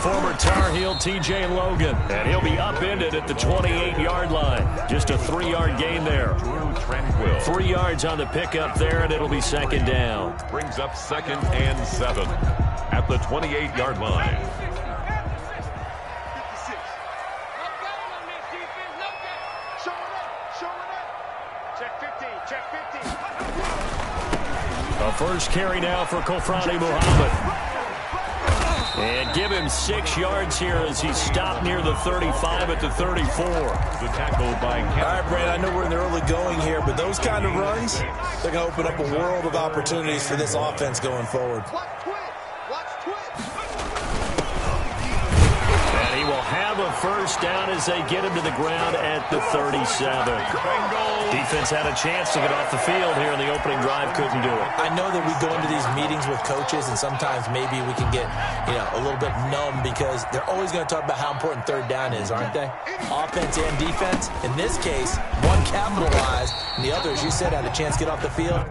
former Tar Heel T.J. Logan. And he'll be upended at the 28-yard line. Just a 3-yard gain there. 3 yards on the pickup there, and it'll be second down. Brings up 2nd and 7 at the 28-yard line. A first carry now for Kofrani Muhammad. And give him 6 yards here as he stopped near the 35 at the 34. The tackle by Kevin. All right, Brad, I know we're in the early going here, but those kind of runs, they're going to open up a world of opportunities for this offense going forward. And he will have a first down as they get him to the ground at the 37. Defense had a chance to get off the field here in the opening drive, couldn't do it. I know that we go into these meetings with coaches, and sometimes maybe we can get, a little bit numb because they're always going to talk about how important third down is, aren't they? Offense and defense. In this case, one capitalized, and the other, as you said, had a chance to get off the field.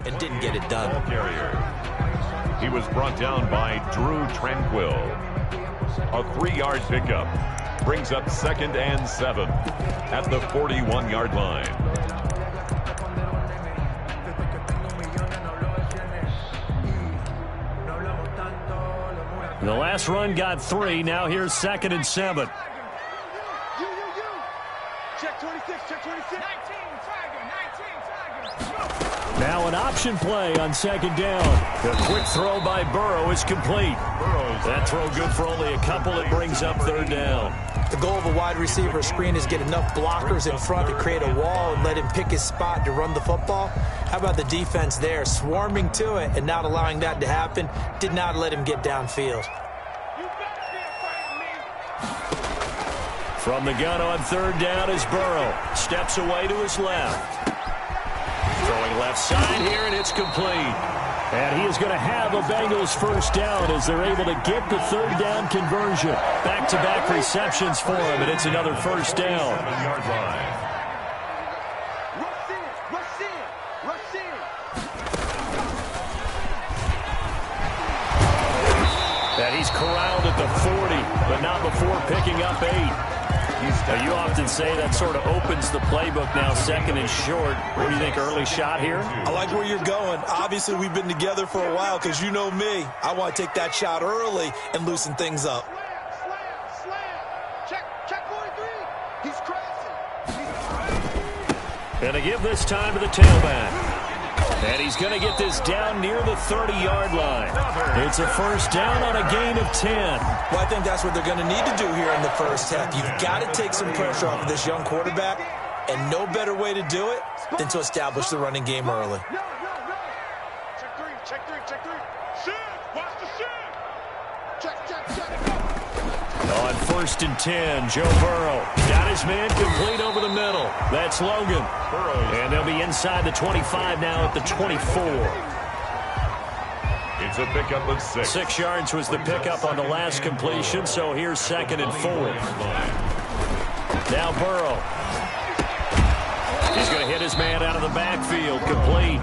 And didn't get it done. He was brought down by Drew Tranquil. A 3-yard pickup. Brings up 2nd and 7 at the 41-yard line. The last run got 3. Now here's 2nd and 7. Check 26, check 26. 19, Tiger, 19, Tiger. Now an option play on 2nd down. The quick throw by Burrow is complete. That throw good for only a couple. It brings up 3rd down. The goal of a wide receiver screen is get enough blockers in front to create a wall and let him pick his spot to run the football. How about the defense there, swarming to it and not allowing that to happen? Did not let him get downfield. From the gun on 3rd down is Burrow. Steps away to his left. Throwing left side here, and it's complete. And he is going to have a Bengals first down as they're able to get the 3rd down conversion. Back-to-back receptions for him, and it's another first down. 7-yard line. And he's corralled at the 40, but not before picking up 8. Now, you often say that sort of opens the playbook now, 2nd and short. What do you think, early shot here? I like where you're going. Obviously, we've been together for a while because you know me. I want to take that shot early and loosen things up. Slam. Check 43. He's crashing. And to give this time to the tailback. And he's going to get this down near the 30-yard line. It's a first down on a gain of 10. Well, I think that's what they're going to need to do here in the first half. You've got to take some pressure off of this young quarterback, and no better way to do it than to establish the running game early. No. Check three. Shin. Watch the shin. Check. On 1st and 10, Joe Burrow got his man complete over the middle. That's Logan. And they'll be inside the 25 now at the 24. It's a pickup of 6. 6 yards was the pickup on the last completion, so here's 2nd and 4. Now Burrow. He's going to hit his man out of the backfield, complete.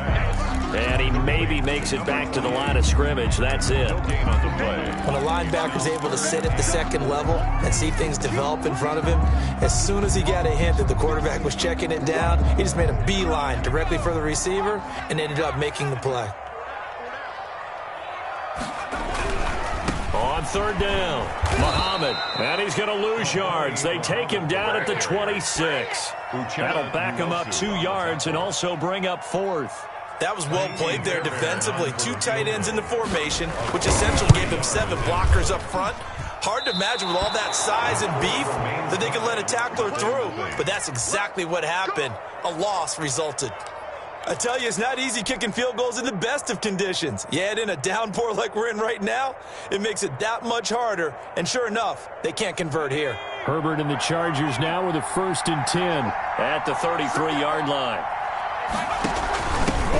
And he maybe makes it back to the line of scrimmage. That's it. When a linebacker is able to sit at the 2nd level and see things develop in front of him, as soon as he got a hint that the quarterback was checking it down, he just made a beeline directly for the receiver and ended up making the play. On 3rd down, Muhammad. And he's going to lose yards. They take him down at the 26. That'll back him up 2 yards and also bring up 4th. That was well played there defensively. 2 tight ends in the formation, which essentially gave them 7 blockers up front. Hard to imagine with all that size and beef that they could let a tackler through. But that's exactly what happened. A loss resulted. I tell you, it's not easy kicking field goals in the best of conditions. Yet in a downpour like we're in right now, it makes it that much harder. And sure enough, they can't convert here. Herbert and the Chargers now with a 1st and 10 at the 33-yard line.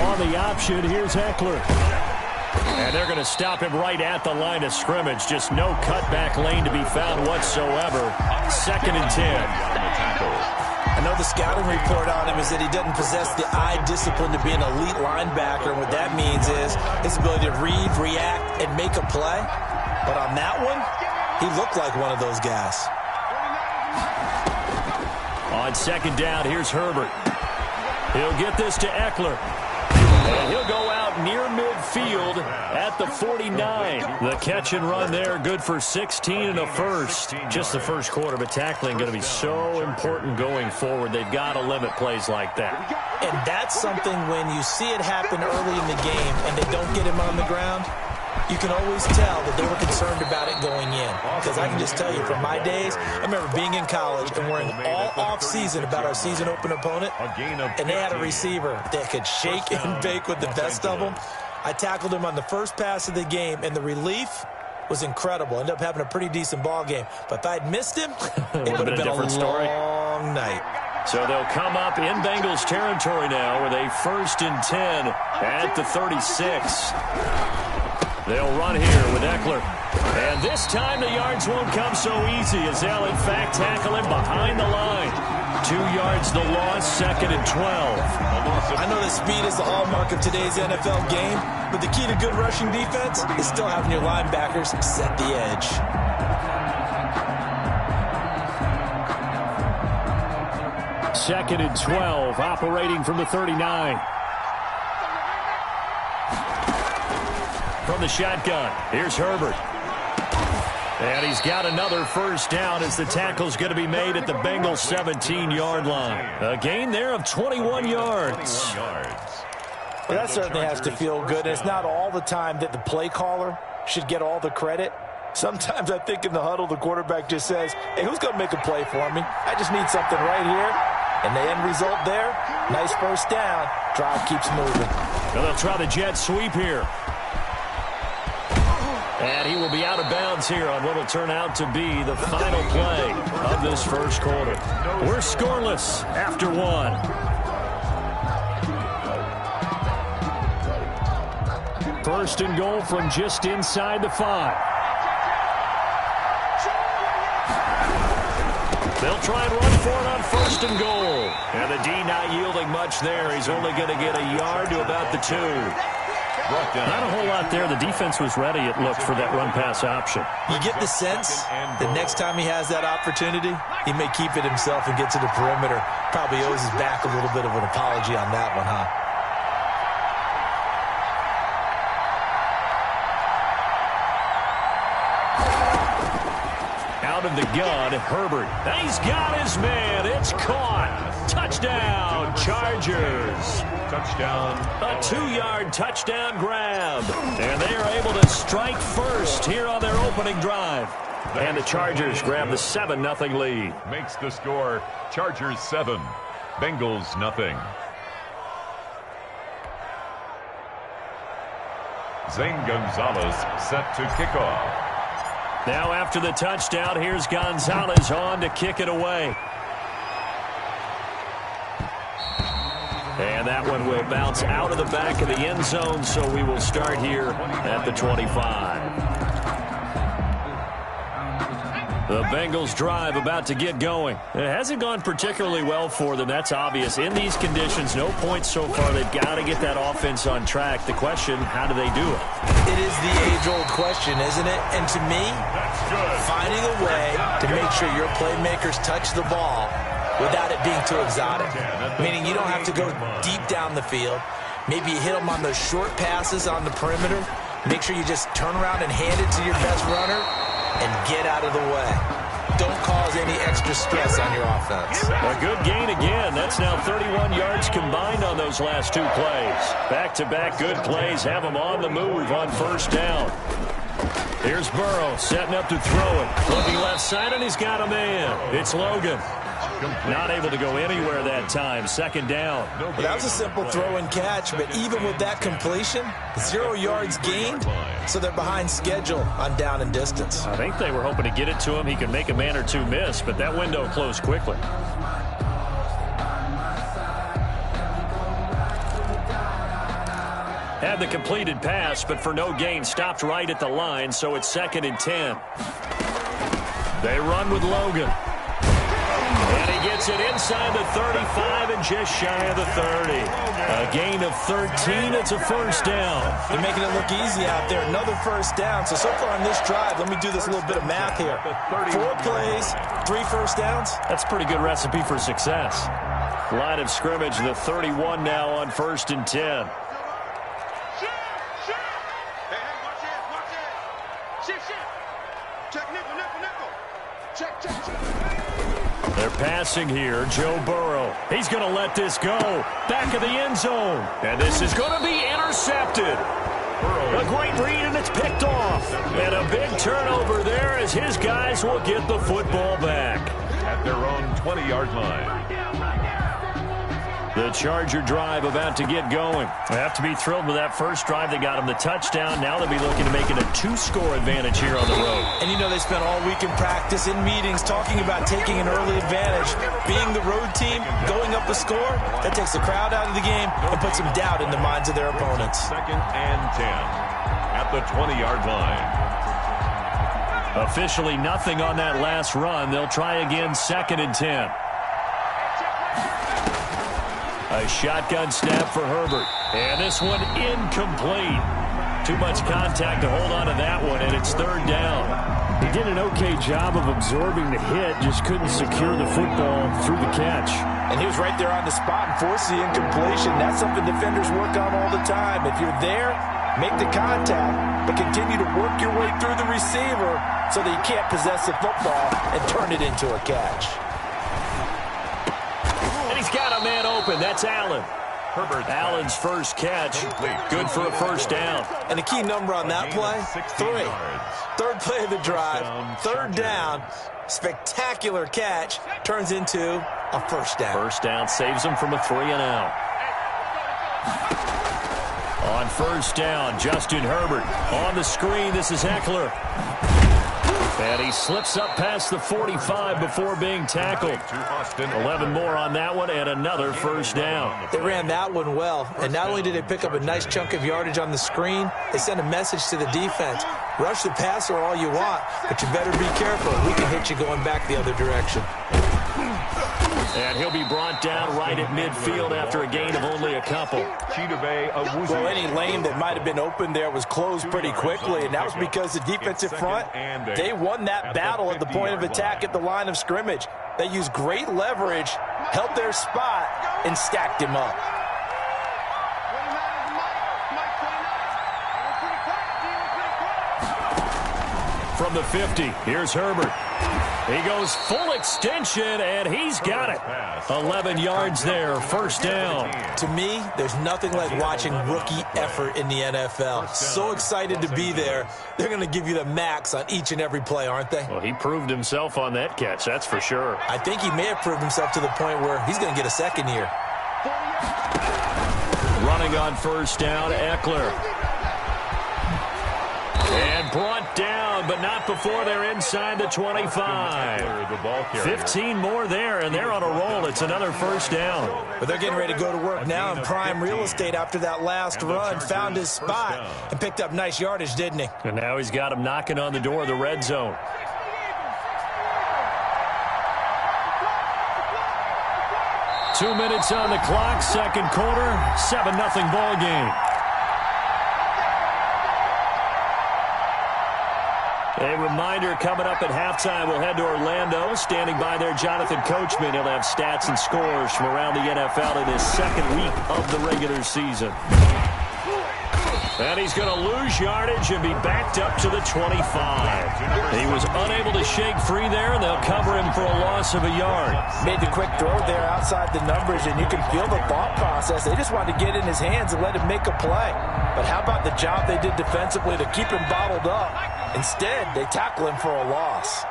On the option, here's Eckler. And they're going to stop him right at the line of scrimmage. Just no cutback lane to be found whatsoever. 2nd and 10. I know the scouting report on him is that he doesn't possess the eye discipline to be an elite linebacker. And what that means is his ability to read, react, and make a play. But on that one, he looked like one of those guys. On 2nd down, here's Herbert. He'll get this to Eckler. And he'll go out near midfield at the 49. The catch and run there, good for 16 and a first. Just the first quarter, but tackling going to be so important going forward. They've got to limit plays like that. And that's something when you see it happen early in the game and they don't get him on the ground, you can always tell that they were concerned about it going in. Because I can just tell you, from my days, I remember being in college and worrying all off-season about our season open opponent, and they had a receiver that could shake and bake with the best of them. I tackled him on the first pass of the game, and the relief was incredible. Ended up having a pretty decent ball game. But if I'd missed him, it would have been a long night. So they'll come up in Bengals territory now with a 1st and 10 at the 36. They'll run here with Eckler. And this time the yards won't come so easy as they'll, in fact, tackle him behind the line. 2 yards the loss, 2nd and 12. I know that speed is the hallmark of today's NFL game, but the key to good rushing defense is still having your linebackers set the edge. Second and 12, operating from the 39. From the shotgun, here's Herbert. And he's got another 1st down as the tackle's going to be made at the Bengals 17-yard line. A gain there of 21 yards. Well, that certainly has to feel good. And it's not all the time that the play caller should get all the credit. Sometimes I think in the huddle, the quarterback just says, hey, who's going to make a play for me? I just need something right here. And the end result there, nice 1st down. Drive keeps moving. Well, they'll try the jet sweep here. And he will be out of bounds here on what will turn out to be the final play of this first quarter. We're scoreless after 1. First and goal from just inside the 5. They'll try and run for it on 1st and goal. And the D not yielding much there. He's only going to get a yard to about the 2. Not a whole lot there. The defense was ready, it looked, for that run-pass option. You get the sense that next time he has that opportunity, he may keep it himself and get to the perimeter. Probably owes his back a little bit of an apology on that one, huh? Out of the gun, Herbert. He's got his man. It's caught. Touchdown, Chargers. Touchdown. A 2-yard touchdown grab. And they are able to strike first here on their opening drive. And the Chargers grab the 7-0 lead. Makes the score Chargers 7, Bengals nothing. Zane Gonzalez set to kick off. Now after the touchdown, here's Gonzalez on to kick it away. And that one will bounce out of the back of the end zone, so we will start here at the 25. The Bengals drive about to get going. It hasn't gone particularly well for them. That's obvious. In these conditions, no points so far. They've got to get that offense on track. The question, how do they do it? It is the age-old question, isn't it? And to me, finding a way to make sure your playmakers touch the ball without it being too exotic. Meaning you don't have to go deep down the field. Maybe you hit them on those short passes on the perimeter. Make sure you just turn around and hand it to your best runner and get out of the way. Don't cause any extra stress on your offense. A good gain again. That's now 31 yards combined on those last 2 plays. Back-to-back good plays have them on the move on 1st down. Here's Burrow setting up to throw it. Looking left side, and he's got a man. It's Logan. Not able to go anywhere that time. Second down. Well, that was a simple throw and catch, but even with that completion, 0 yards gained, so they're behind schedule on down and distance. I think they were hoping to get it to him. He could make a man or two miss, but that window closed quickly. Had the completed pass, but for no gain, stopped right at the line, so it's 2nd and 10. They run with Logan. And he gets it inside the 35 and just shy of the 30. A gain of 13. It's a first down. They're making it look easy out there. Another first down. So far on this drive, let me do this little bit of math here. 4 plays, 3 first downs. That's a pretty good recipe for success. Line of scrimmage, the 31 now on 1st and 10. They're passing here. Joe Burrow. He's going to let this go. Back of the end zone. And this is going to be intercepted. A great read, and it's picked off. And a big turnover there as his guys will get the football back. At their own 20-yard line. The Charger drive about to get going. They have to be thrilled with that first drive. They got him the touchdown. Now they'll be looking to make it a 2-score advantage here on the road. And you know they spent all week in practice, in meetings, talking about taking an early advantage. Being the road team, going up a score, that takes the crowd out of the game and puts some doubt in the minds of their opponents. 2nd and 10 at the 20-yard line. Officially nothing on that last run. They'll try again 2nd and 10. A shotgun snap for Herbert. And this one incomplete. Too much contact to hold on to that one, and it's 3rd down. He did an okay job of absorbing the hit, just couldn't secure the football through the catch. And he was right there on the spot and forced the incompletion. That's something defenders work on all the time. If you're there, make the contact, but continue to work your way through the receiver so that you can't possess the football and turn it into a catch. He's got a man open. That's Allen. Allen's first catch. Good for a first down. And the key number on that play, 3. 3rd play of the drive, 3rd down. Spectacular catch. Turns into a first down. First down saves him from a 3-and-out. On 1st down, Justin Herbert. On the screen, this is Eckler. And he slips up past the 45 before being tackled. 11 more on that one and another first down. They ran that one well. And not only did they pick up a nice chunk of yardage on the screen, they sent a message to the defense. Rush the passer all you want, but you better be careful. We can hit you going back the other direction. And he'll be brought down right at midfield after a gain of only a couple. Well, any lane that might have been open there was closed pretty quickly, and that was because the defensive front, they won that battle at the point of attack at the line of scrimmage. They used great leverage, held their spot, and stacked him up. From the 50, here's Herbert. He goes full extension, and he's got it. 11 yards there, first down. To me, there's nothing like watching rookie effort in the NFL. So excited to be there. They're going to give you the max on each and every play, aren't they? Well, he proved himself on that catch, that's for sure. I think he may have proved himself to the point where he's going to get a second year. Running on first down, Eckler. And brought down, but not before they're inside the 25. 15 more there, and they're on a roll. It's another first down. But they're getting ready to go to work now in prime real estate after that last run. Found his spot and picked up nice yardage, didn't he? And now he's got him knocking on the door of the red zone. Two minutes on the clock, second quarter, 7-0 ball game. A reminder, coming up at halftime, we'll head to Orlando. Standing by there, Jonathan Coachman. He'll have stats and scores from around the NFL in his second week of the regular season. And he's going to lose yardage and be backed up to the 25. He was unable to shake free there, and they'll cover him for a loss of a yard. Made the quick throw there outside the numbers, and you can feel the thought process. They just wanted to get in his hands and let him make a play. But how about the job they did defensively to keep him bottled up? Instead, they tackle him for a loss.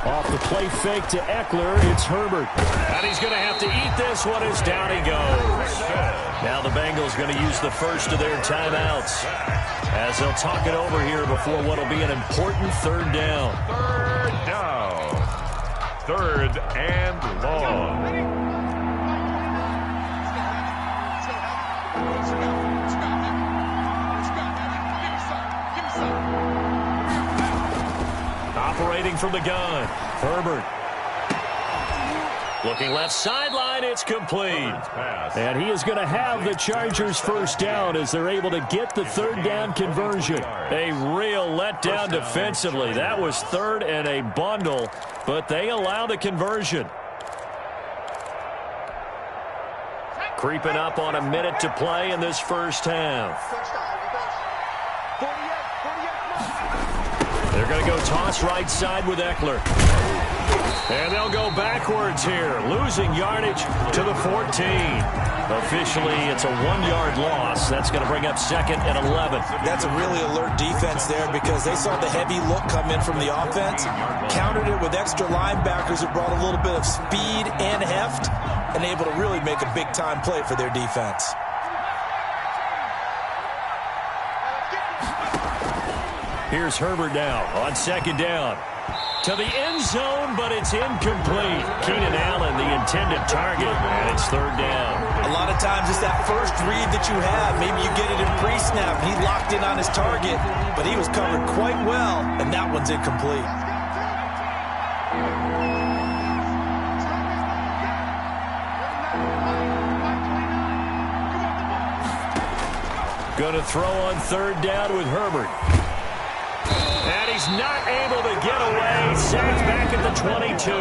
Off the play fake to Eckler, it's Herbert. And he's going to have to eat this one as down he goes. Now the Bengals going to use the first of their timeouts as they'll talk it over here before what will be an important third down. Third down. Third and long. Operating from the gun, Herbert. Looking left sideline, it's complete. And he is going to have the Chargers first down as they're able to get the third down conversion. A real letdown defensively. That was third and a bundle, but they allow the conversion. Creeping up on a minute to play in this first half. They're going to go toss right side with Eckler. And they'll go backwards here, losing yardage to the 14. Officially, it's a 1-yard loss. That's going to bring up second and 11. That's a really alert defense there because they saw the heavy look come in from the offense, countered it with extra linebackers who brought a little bit of speed and heft, and able to really make a big-time play for their defense. Here's Herbert now on second down. To the end zone, but it's incomplete. Keenan Allen, the intended target, and it's third down. A lot of times it's that first read that you have. Maybe you get it in pre-snap. He locked in on his target, but he was covered quite well, and that one's incomplete. Going to throw on third down with Herbert. And he's not able to get away. Sent back at the 22.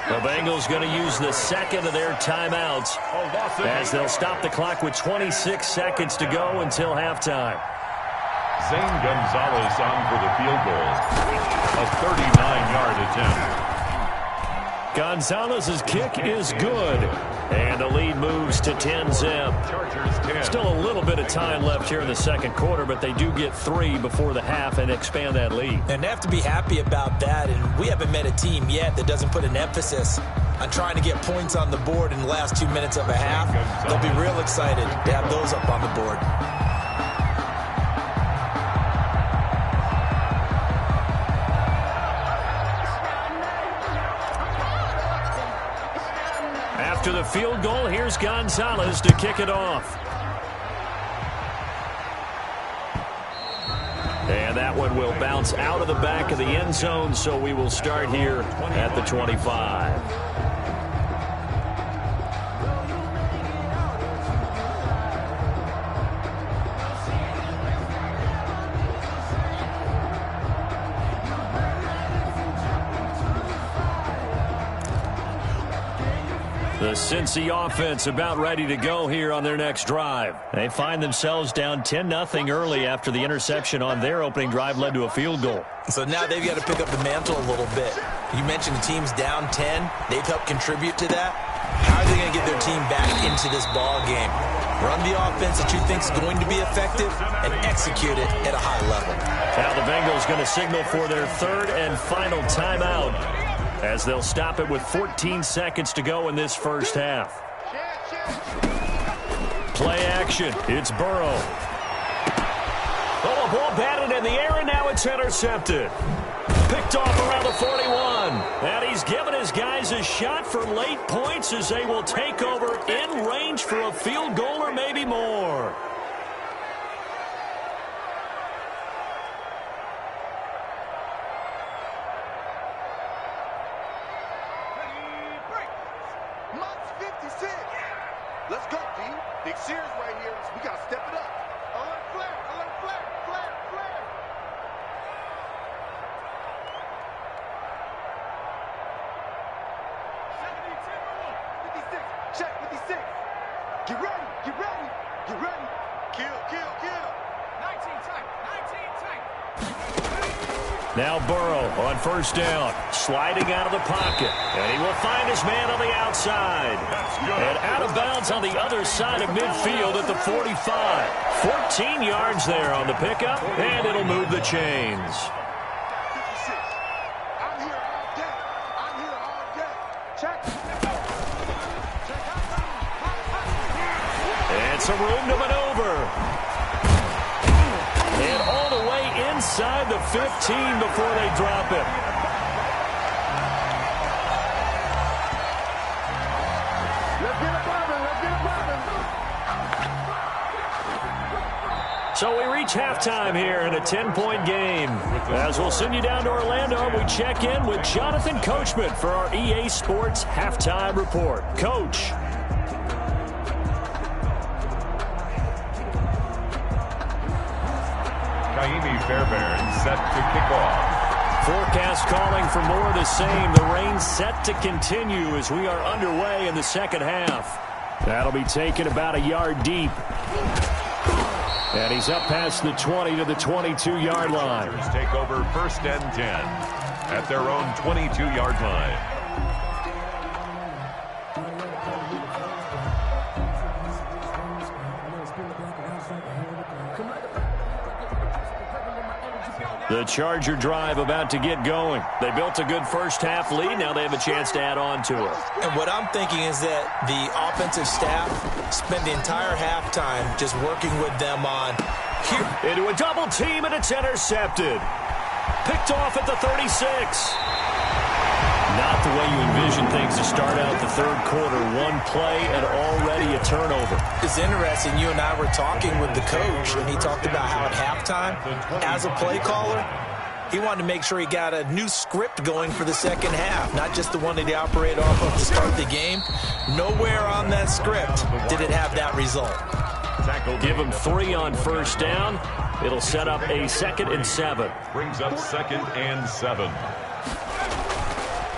The Bengals going to use the second of their timeouts as they'll stop the clock with 26 seconds to go until halftime. Zane Gonzalez on for the field goal. A 39-yard attempt. Gonzalez's kick is good. And the lead moves to 10-zip. Still a little bit of time left here in the second quarter, but they do get 3 before the half and expand that lead. And they have to be happy about that, and we haven't met a team yet that doesn't put an emphasis on trying to get points on the board in the last 2 minutes of a half. They'll be real excited to have those up on the board. After the field goal, here's Gonzalez to kick it off. And that one will bounce out of the back of the end zone, so we will start here at the 25. The Cincy offense about ready to go here on their next drive. They find themselves down 10-0 early after the interception on their opening drive led to a field goal. So now they've got to pick up the mantle a little bit. You mentioned the team's down 10. They've helped contribute to that. How are they going to get their team back into this ball game? Run the offense that you think is going to be effective and execute it at a high level. Now the Bengals going to signal for their third and final timeout, as they'll stop it with 14 seconds to go in this first half. Play action. It's Burrow. Oh, a ball batted in the air, and now it's intercepted. Picked off around the 41. And he's given his guys a shot for late points as they will take over in range for a field goal or maybe more. Let's go, D. Big series right here. We got to step it up. Alert flare, alert flare, flare, flare. Check 56. Get ready, get ready, get ready. Kill, kill, kill. 19 tight, 19 tight. Now Burrow on first down, sliding out of the pocket, and he will find his man on the outside. And out of bounds on the other side of midfield at the 45. 14 yards there on the pickup, and it'll move the chains. 56. I'm here all day. some room to maneuver. And all the way inside the 15 before they drop him. So we reach halftime here in a 10-point game. As we'll send you down to Orlando, we check in with Jonathan Coachman for our EA Sports Halftime Report. Coach. Fairbairn set to kick off. Forecast calling for more of the same. The rain set to continue as we are underway in the second half. That'll be taken about a yard deep. And he's up past the 20 to the 22-yard line. Take over 1st and 10 at their own 22-yard line. The Charger drive about to get going. They built a good first-half lead. Now they have a chance to add on to it. And what I'm thinking is that the offensive staff spent the entire halftime just working with them on here. Into a double team, and it's intercepted. Picked off at the 36. Not the way you envision things to start out the third quarter. One play and already a turnover. It's interesting. You and I were talking with the coach, and he talked about how at halftime, as a play caller, he wanted to make sure he got a new script going for the second half, not just the one that he operated off of to start the game. Nowhere on that script did it have that result. Give him 3 on first down. It'll set up a 2nd and 7. Brings up 2nd and 7.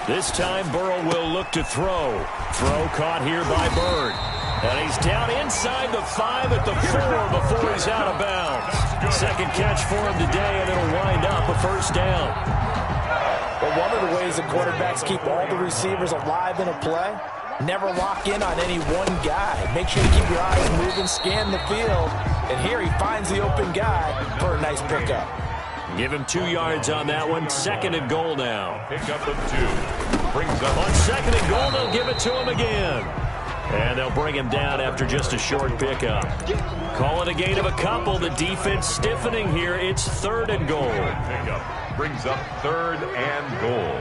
This time, Burrow will look to throw. Throw caught here by Bird. And he's down inside the 5 at the 4 before he's out of bounds. Second catch for him today, and it'll wind up a first down. But one of the ways that quarterbacks keep all the receivers alive in a play, never lock in on any one guy. Make sure you keep your eyes moving, scan the field. And here he finds the open guy for a nice pickup. Give him 2 yards on that one. 2nd and goal now. Pickup of 2. Brings up on 2nd and goal, they'll give it to him again. And they'll bring him down after just a short pickup. Call it a gain of a couple. The defense stiffening here. It's 3rd and goal. Pickup brings up 3rd and goal.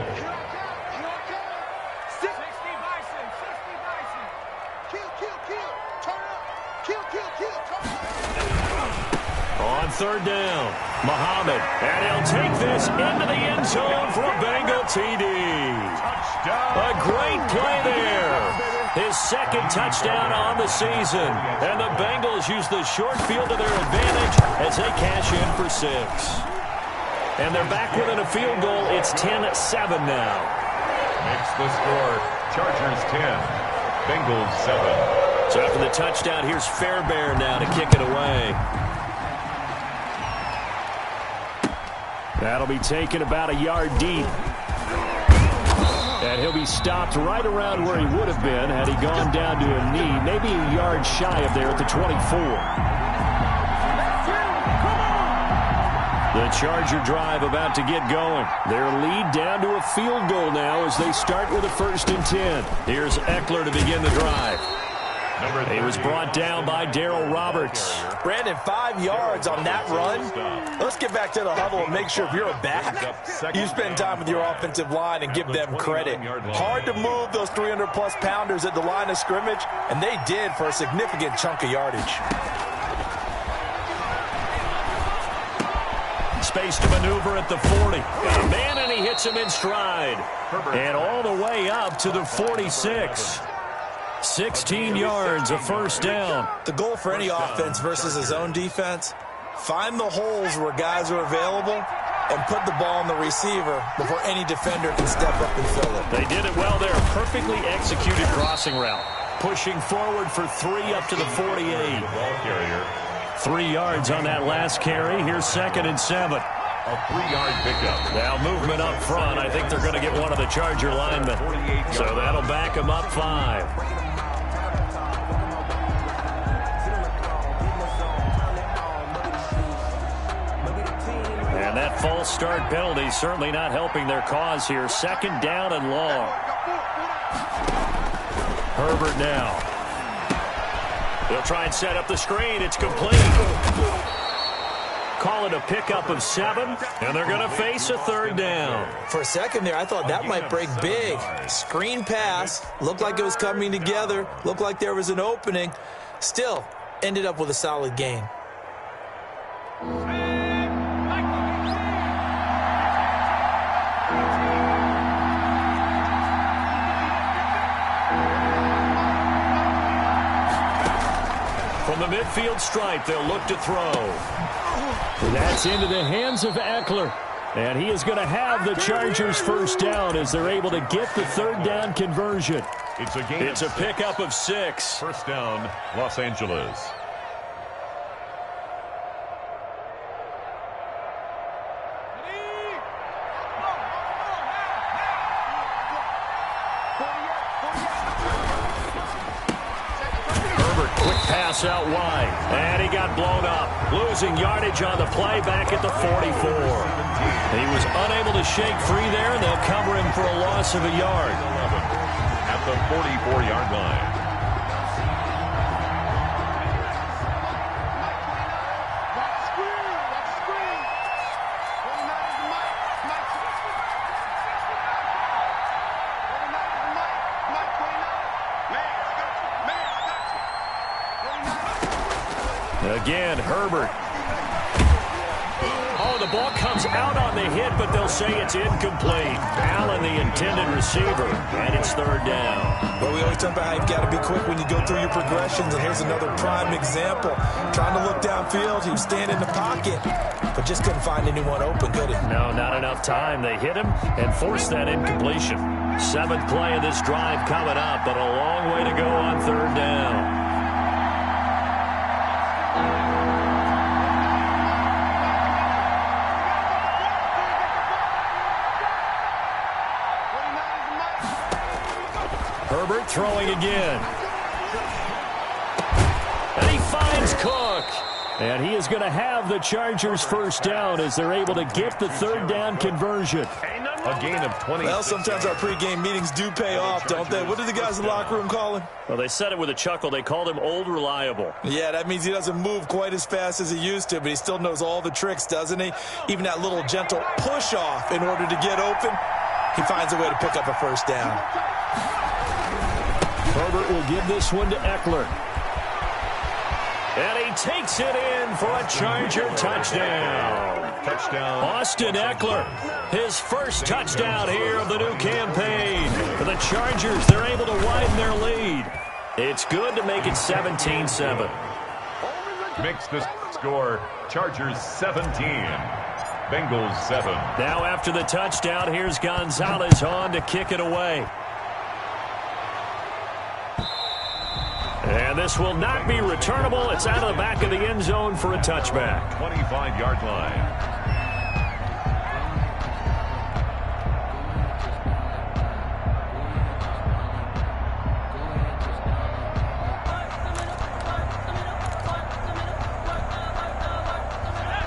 On 3rd down, Muhammad, and he'll take this into the end zone for a Bengal TD. A great play there. His 2nd touchdown on the season. And the Bengals use the short field to their advantage as they cash in for 6. And they're back within a field goal. It's 10-7 now. Makes the score. Chargers 10, Bengals 7. So after the touchdown, here's Fairbairn now to kick it away. That'll be taken about a yard deep. And he'll be stopped right around where he would have been had he gone down to a knee, maybe a yard shy of there at the 24. The Charger drive about to get going. Their lead down to a field goal now as they start with a 1st and 10. Here's Eckler to begin the drive. He was brought down by Darryl Roberts. Brandon, 5 yards on that run. Let's get back to the huddle and make sure if you're a back, you spend time with your offensive line and give them credit. Hard to move those 300-plus pounders at the line of scrimmage, and they did for a significant chunk of yardage. Space to maneuver at the 40. Got a man, and he hits him in stride. And all the way up to the 46. 16 yards, a first down. The goal for any offense versus a zone defense, find the holes where guys are available and put the ball on the receiver before any defender can step up and fill it. They did it well there. Perfectly executed crossing route. Pushing forward for 3 up to the 48. 3 yards on that last carry. Here's 2nd and 7. A 3-yard pickup. Now movement up front. I think they're going to get one of the Charger linemen. So that'll back them up 5. And that false start penalty certainly not helping their cause here. 2nd down and long. Herbert now. They'll try and set up the screen. It's complete. Call it a pickup of 7, and they're going to face a third down. For a second there, I thought that might break big. Screen pass. Looked like it was coming together. Looked like there was an opening. Still, ended up with a solid gain. From the midfield stripe, they'll look to throw. That's into the hands of Eckler. And he is going to have the Chargers first down as they're able to get the third down conversion. It's a pickup of 6. First down, Los Angeles. Out wide, and he got blown up, losing yardage on the play back at the 44. He was unable to shake free there, and they'll cover him for a loss of a yard. At the 44-yard line. Again, Herbert. Oh, the ball comes out on the hit, but they'll say it's incomplete. Allen, the intended receiver, and it's third down. Well, we always talk about how you've got to be quick when you go through your progressions, and here's another prime example. Trying to look downfield, he was standing in the pocket, but just couldn't find anyone open, could he? No, not enough time. They hit him and forced that incompletion. 7th play of this drive coming up, but a long way to go on third down. Herbert throwing again. And he finds Cook. And he is going to have the Chargers first down as they're able to get the third down conversion. A gain of 20. Well, sometimes our pregame meetings do pay off, don't they? What do the guys in the locker room call him? Well, they said it with a chuckle. They called him Old Reliable. Yeah, that means he doesn't move quite as fast as he used to, but he still knows all the tricks, doesn't he? Even that little gentle push-off in order to get open, he finds a way to pick up a first down. Herbert will give this one to Eckler. And he takes it in for a Charger touchdown. Austin Eckler, his first touchdown here of the new campaign. For the Chargers, they're able to widen their lead. It's good to make it 17-7. Makes the score Chargers 17. Bengals 7. Now after the touchdown, here's Gonzalez on to kick it away. And this will not be returnable. It's out of the back of the end zone for a touchback. 25-yard line.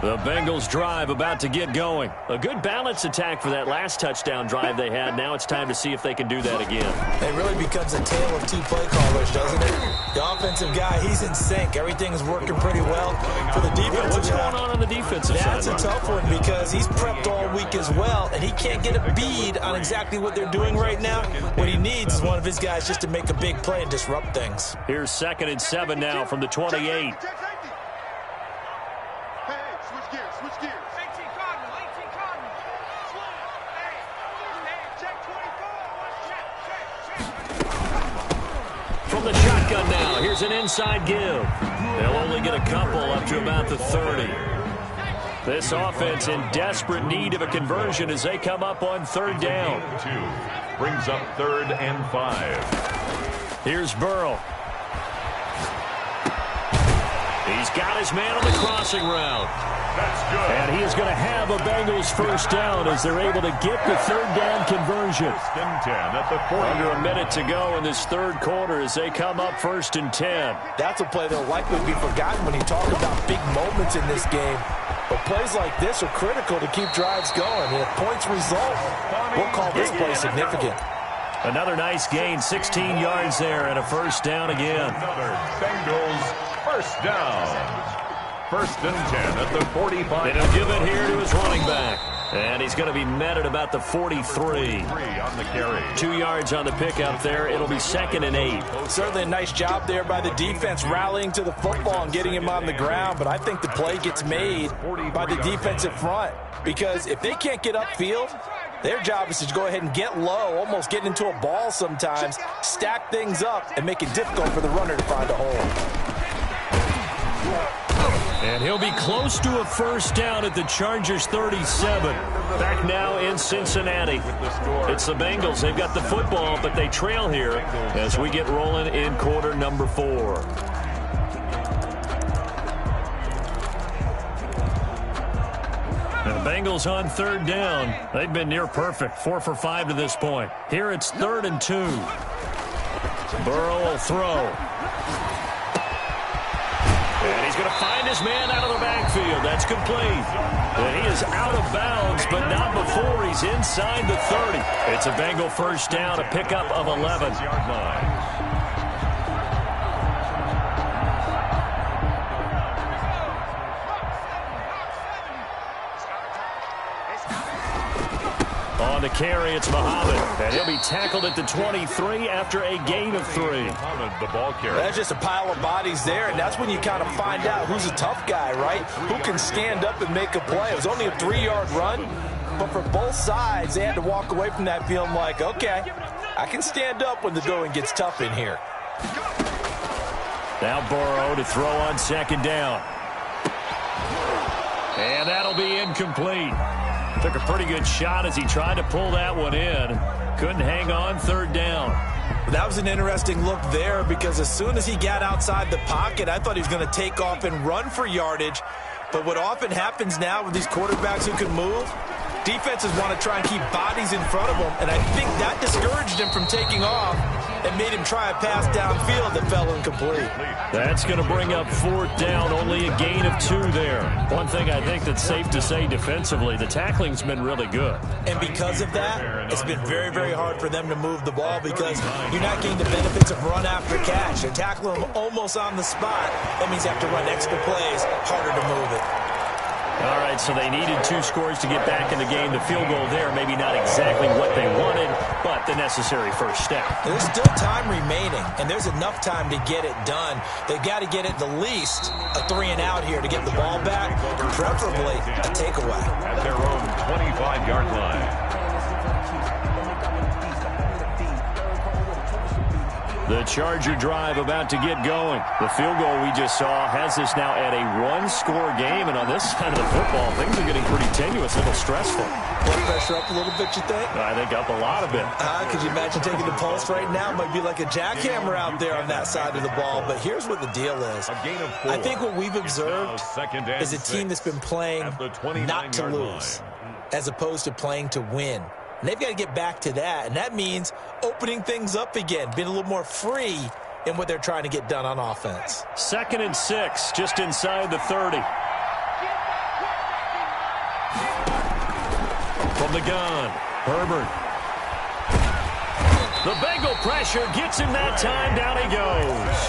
The Bengals drive about to get going. A good balance attack for that last touchdown drive they had. Now it's time to see if they can do that again. It really becomes a tale of two play callers, doesn't it? The offensive guy, he's in sync. Everything's working pretty well. For the defensive What's going on the defensive side? That's a tough one because he's prepped all week as well, and he can't get a bead on exactly what they're doing right now. What he needs is one of his guys just to make a big play and disrupt things. Here's 2nd and 7 now from the 28. From the shotgun now, here's an inside give. They'll only get a couple up to about the 30. This offense in desperate need of a conversion as they come up on third down. 2 brings up 3rd and 5. Here's Burrow. He's got his man on the crossing route. That's good. And he is going to have a Bengals first down as they're able to get the third down conversion. 1st and 10 at the 40. Under a minute to go in this third quarter as they come up 1st and 10. That's a play that'll likely be forgotten when you talk about big moments in this game. But plays like this are critical to keep drives going. And if points result, we'll call this play significant. Another nice gain, 16 yards there, and a first down again. Another Bengals first down. First and 10 at the 45. And he'll give it here to his running back. And he's going to be met at about the 43. On the carry. 2 yards on the pickup there. It'll be 2nd and 8. Certainly a nice job there by the defense rallying to the football and getting him on the ground. But I think the play gets made by the defensive front. Because if they can't get upfield, their job is to go ahead and get low, almost get into a ball sometimes, stack things up, and make it difficult for the runner to find a hole. And he'll be close to a first down at the Chargers' 37. Back now in Cincinnati. It's the Bengals. They've got the football, but they trail here as we get rolling in quarter number 4. And the Bengals on 3rd down. They've been near perfect, 4 for 5 to this point. Here it's 3rd and 2. Burrow will throw. And he's going to find his man out of the backfield. That's complete. And he is out of bounds, but not before he's inside the 30. It's a Bengal first down, a pickup of 11. On the carry, it's Muhammad. And he'll be tackled at the 23 after a gain of 3. The ball carrier. That's just a pile of bodies there, and that's when you kind of find out who's a tough guy, right? Who can stand up and make a play. It was only a 3-yard run, but for both sides, they had to walk away from that feeling like, okay, I can stand up when the going gets tough in here. Now Burrow to throw on 2nd down. And that'll be incomplete. Took a pretty good shot as he tried to pull that one in. Couldn't hang on, 3rd down. That was an interesting look there because as soon as he got outside the pocket, I thought he was going to take off and run for yardage. But what often happens now with these quarterbacks who can move, defenses want to try and keep bodies in front of them. And I think that discouraged him from taking off and made him try a pass downfield that fell incomplete. That's going to bring up 4th down, only a gain of 2 there. One thing I think that's safe to say defensively, the tackling's been really good. And because of that, it's been very, very hard for them to move the ball because you're not getting the benefits of run after catch. They're tackling them almost on the spot. That means you have to run extra plays, harder to move it. All right, so they needed 2 scores to get back in the game. The field goal there, maybe not exactly what they wanted, but the necessary first step. There's still time remaining, and there's enough time to get it done. They've got to get at the least a 3-and-out here to get the ball back, preferably a takeaway. At their own 25-yard line. The Charger drive about to get going. The field goal we just saw has us now at a 1-score game, and on this side of the football, things are getting pretty tenuous, a little stressful. Blood pressure up a little bit, you think? I think up a lot of it. Could you imagine taking the pulse right now? It might be like a jackhammer out there on that side of the ball, but here's what the deal is. I think what we've observed is a team that's been playing not to lose as opposed to playing to win. And they've got to get back to that, and that means opening things up again, being a little more free in what they're trying to get done on offense. 2nd and 6, just inside the 30. From the gun, Herbert. The Bengal pressure gets him that time. Down he goes.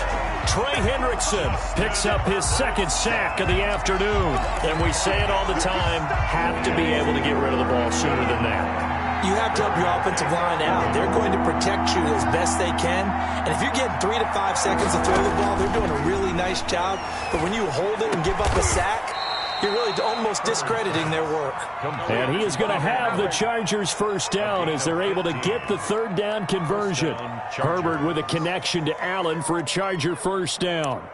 Trey Hendrickson picks up his 2nd sack of the afternoon. And we say it all the time, have to be able to get rid of the ball sooner than that. You have to help your offensive line out. They're going to protect you as best they can. And if you're getting 3 to 5 seconds to throw the ball, they're doing a really nice job. But when you hold it and give up a sack, you're really almost discrediting their work. And he is going to have the Chargers first down as they're able to get the 3rd down conversion. Herbert with a connection to Allen for a Charger first down.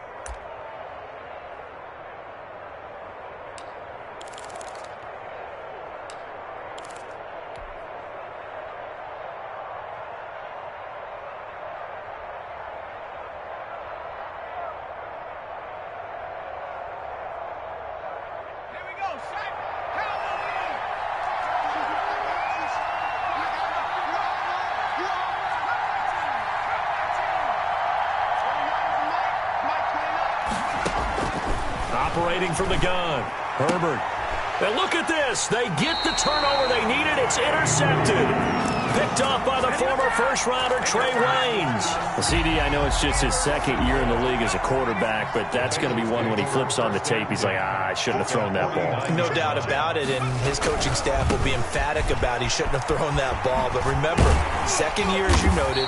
Operating from the gun, Herbert. And look at this. They get the turnover they needed. It's intercepted. picked off by the former first-rounder Trey Waynes. Well, CD, I know it's just his second year in the league as a quarterback, but that's going to be one when he flips on the tape. He's like, I shouldn't have thrown that ball. No doubt about it, and his coaching staff will be emphatic about he shouldn't have thrown that ball. But remember, second year, as you noted,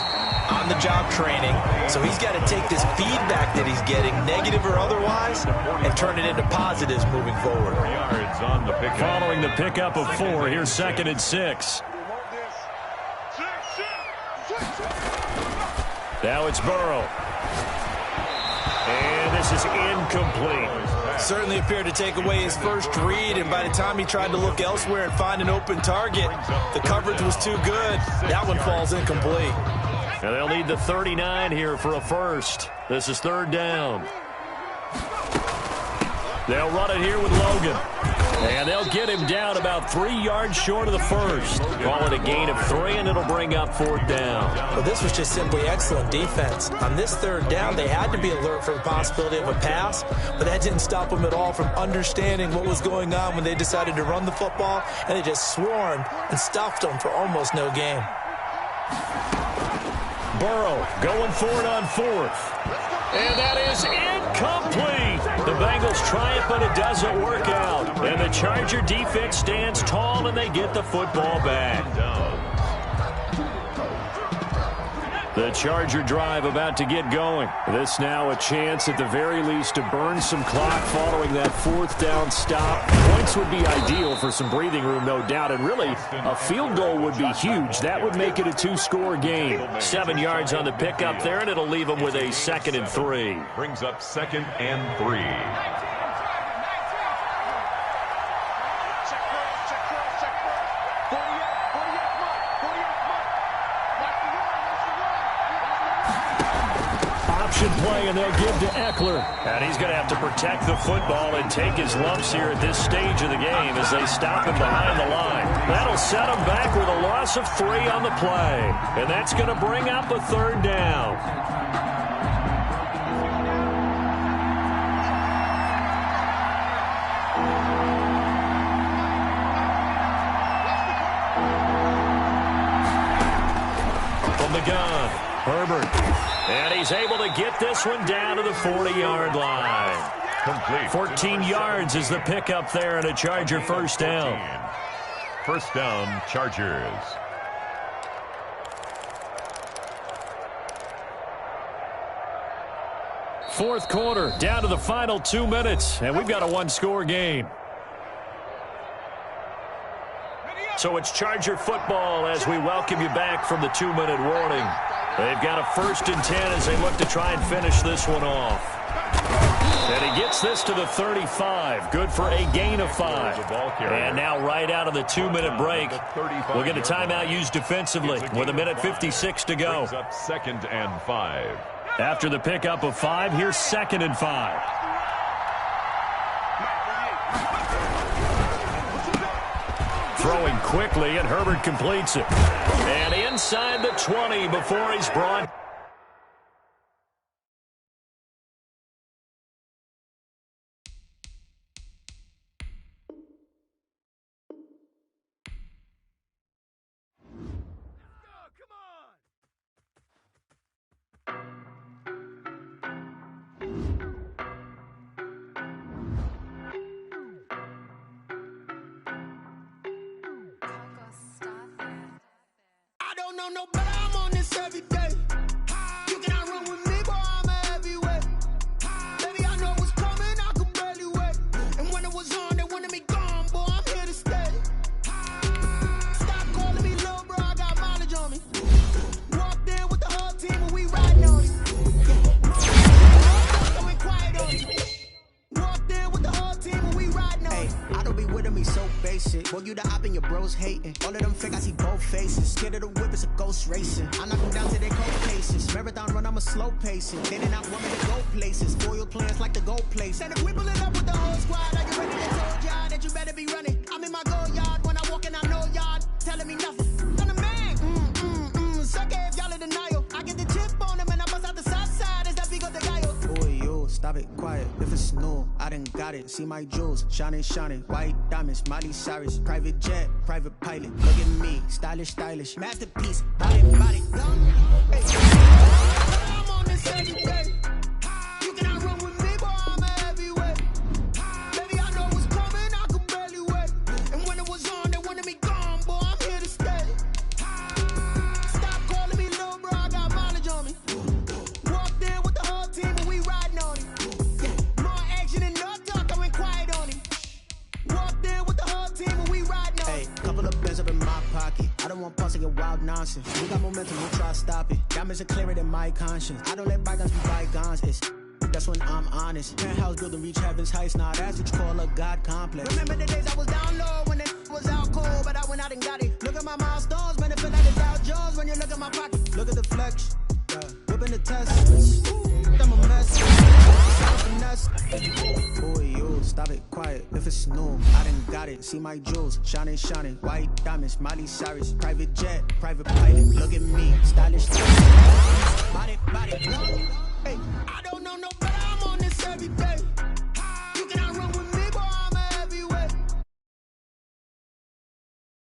on-the-job training, so he's got to take this feedback that he's getting, negative or otherwise, and turn it into positives moving forward. Yards on the pickup. Following the pickup of 4, here's 2nd and 6. Now it's Burrow. And this is incomplete. Certainly appeared to take away his first read, and by the time he tried to look elsewhere and find an open target, the coverage was too good. That one falls incomplete. And they'll need the 39 here for a first. This is 3rd down. They'll run it here with Logan. And they'll get him down about 3 yards short of the first. Call it a gain of 3, and it'll bring up 4th down. Well, this was just simply excellent defense. On this 3rd down, they had to be alert for the possibility of a pass, but that didn't stop them at all from understanding what was going on when they decided to run the football, and they just swarmed and stuffed them for almost no gain. Burrow going for it on 4th. And that is incomplete. The Bengals triumph, but it doesn't work out. And the Charger defense stands tall, and they get the football back. The Charger drive about to get going. This now a chance at the very least to burn some clock following that 4th down stop. Points would be ideal for some breathing room, no doubt. And really, a field goal would be huge. That would make it a 2-score game. 7 yards on the pickup there, and it'll leave them with a 2nd and 3. Brings up 2nd and 3. Play, and they'll give to Eckler. And he's going to have to protect the football and take his lumps here at this stage of the game as they stop him behind the line. That'll set him back with a loss of 3 on the play. And that's going to bring up a 3rd down. From the gun, Herbert. And he's able to get this one down to the 40-yard line. Complete. 14 yards is the pickup there, and a Charger 1st down. 1st down, Chargers. Fourth quarter, down to the final 2 minutes, and we've got a 1-score game. So it's Charger football as we welcome you back from the 2-minute warning. They've got a 1st and 10 as they look to try and finish this one off. And he gets this to the 35. Good for a gain of 5. And now right out of the 2-minute break, we'll get a timeout used defensively with 1:56 to go. 2nd and 5. After the pickup of 5, here's 2nd and 5. Throwing quickly, and Herbert completes it. And inside the 20 before he's brought. No, but I'm on this every day. You cannot run with me, boy, I'm a heavyweight. Baby, I know what's coming, I could barely wait. And when it was on, they wanted me gone, boy, I'm here to stay. Stop calling me little bro, I got mileage on me. Walked in with the whole team and we riding on it. So we quiet on it. Walked in with the whole team and we riding on it. I don't be with me so basic. Boy, you the op and your bros hating. All of them fake, I see both faces. Scared of the whip, it's a ghost racing. I knock them down to their cold cases. Marathon run, I'm a slow pacing. They did not want me to go places. Spoil plans like the gold place. And if we pull it up with the whole squad, are you ready to tell y'all that you better be running? I'm in my go yard when I walk in, I know y'all telling me nothing. I'm the man. Suck it if y'all in denial. I get the chip on them and I bust out the south side as that big of the guy. Boy, yo, stop stop it, quiet. If it's new, I done got it. See my jewels, shining, shining. White diamonds, Miley Cyrus. Private jet, private pilot. Look at me, stylish, stylish. Masterpiece, body, body. Hey. I'm on this every day. You cannot run with me, boy, I'm a heavyweight. Baby, I know what's coming, I could barely wait. And when it was on, they wanted me gone, boy, I'm here to stay. Stop calling me little bro, I got mileage on me. Walked in with the whole team and we riding on it. More action and no talk, I went quiet on him. Walked in with the whole team and we riding on it. Hey, couple of bins up in my pocket. I don't want pulse to get wild nonsense. We got momentum, we'll try to stop it. Diamonds are clearer than my conscience. I don't let bygones be bygones. That's when I'm honest. Penthouse building reach heaven's heights. Now that's what you call a God complex. Remember the days I was down low when it was out cold, but I went out and got it. Look at my milestones, man, it feel like the Dow Jones when you look at my pocket. Look at the flex, whipping the test. I'm a mess. Boy, you stop it, quiet. If it's new, I done got it. See my jewels, shining, shining. White diamonds, Miley Cyrus. Private jet, private pilot. Look at me, stylish. Body, body.